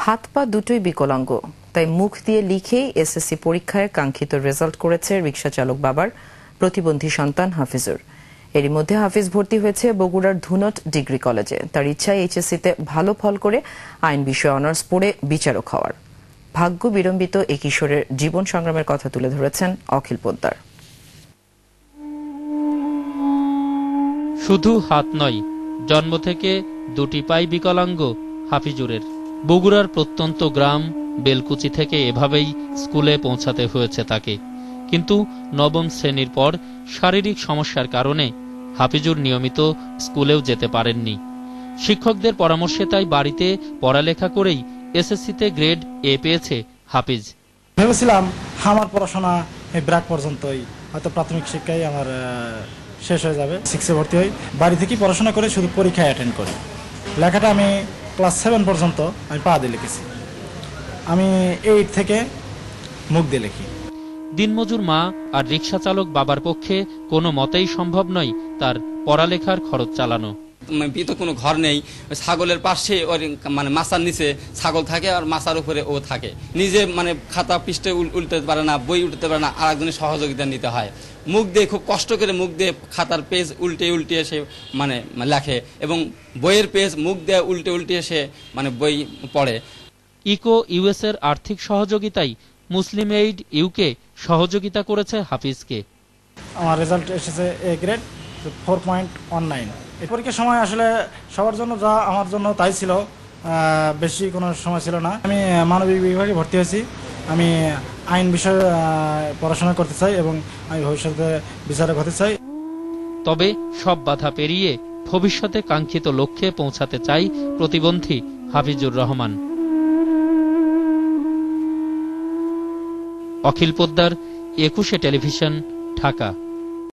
হাত পা দুটোই বিকলাঙ্গ, তাই মুখ দিয়ে লিখেই এসএসসি পরীক্ষায় কাঙ্ক্ষিত রেজাল্ট করেছে রিকশা চালক বাবার প্রতিবন্ধী সন্তান হাফিজুর। এরই মধ্যে হাফিজ ভর্তি হয়েছে বগুড়ার ধুনট ডিগ্রি কলেজে। তার ইচ্ছায় এইচএসসিতে ভালো ফল করে আইন বিষয়ে অনার্স পড়ে বিচারক হওয়ার। ভাগ্য বিড়ম্বিত এই কিশোরের জীবন সংগ্রামের কথা তুলে ধরেছেন অখিল পোদ্দার। শুধু হাত নয়, জন্ম থেকে দুটি পাই বিকলাঙ্গ হাফিজুরের। বগুড়ার প্রত্যন্ত গ্রাম বেলকুচি থেকে এভাবেই স্কুলে পৌঁছাতে হয়েছে তাকে। কিন্তু নবম শ্রেণীর পর শারীরিক সমস্যার কারণে হাফিজুর নিয়মিত স্কুলেও যেতে পারেননি। শিক্ষকদের পরামর্শে তাই বাড়িতে পড়ালেখা করেই এসএসসিতে গ্রেড এ পেয়েছে হাফিজ। ভেবেছিলাম আমার পড়াশোনা ব্র্যাক পর্যন্তই, হয়তো প্রাথমিক শিক্ষাই আমার শেষ হয়ে যাবে। 6-এ ভর্তি হই, বাড়ি থেকেই পড়াশোনা করে শুধু পরীক্ষায় অ্যাটেন্ড করি। লেখাটা আমি ক্লাস 7 পর্যন্ত আমি পা দিয়ে লিখেছি। আমি 8 থেকে মুখ দিয়ে লিখি। দিনমজুর মা আর রিকশা চালক বাবার পক্ষে কোনো মতেই সম্ভব নয় তার পড়ালেখার খরচ চালানো। তো কোনো ঘর নেই, ছাগলের পাশে ওর মানে মাছার নিচে ছাগল থাকে আর মাছার উপরে ও থাকে। নিজে মানে খাতা পৃষ্ঠে উল্টে পারে না, বই উল্টে পারে না, আর একজনের সহযোগিতা নিতে হয়। মুখ দিয়ে খুব কষ্ট করে মুখ দিয়ে খাতার পেজ উল্টে সে মানে লেখে, এবং বইয়ের পেজ মুখ দিয়ে উল্টে সে মানে বই পড়ে। ইকো ইউএস এর আর্থিক সহযোগিতায় মুসলিম এইড ইউকে সহযোগিতা করেছে হাফিজকে। আমার রেজাল্ট এসেছে এ গ্রেড 4.19। এই পরীক্ষার সময় আসলে সবার জন্য যা আমার জন্য তাই ছিল, বেশি কোনো সময় ছিল না। আমি মানবিক বিভাগে ভর্তি হয়েছি। আমি আইন বিষয়ে পড়াশোনা করতে চাই এবং আমি ভবিষ্যতে বিচারক হতে চাই। তবে সব বাধা পেরিয়ে ভবিষ্যতে কাঙ্ক্ষিত লক্ষ্যে পৌঁছাতে চাই প্রতিবন্ধী হাফিজুর রহমান। অখিল পোদ্দার, 21 টেলিভিশন, ঢাকা।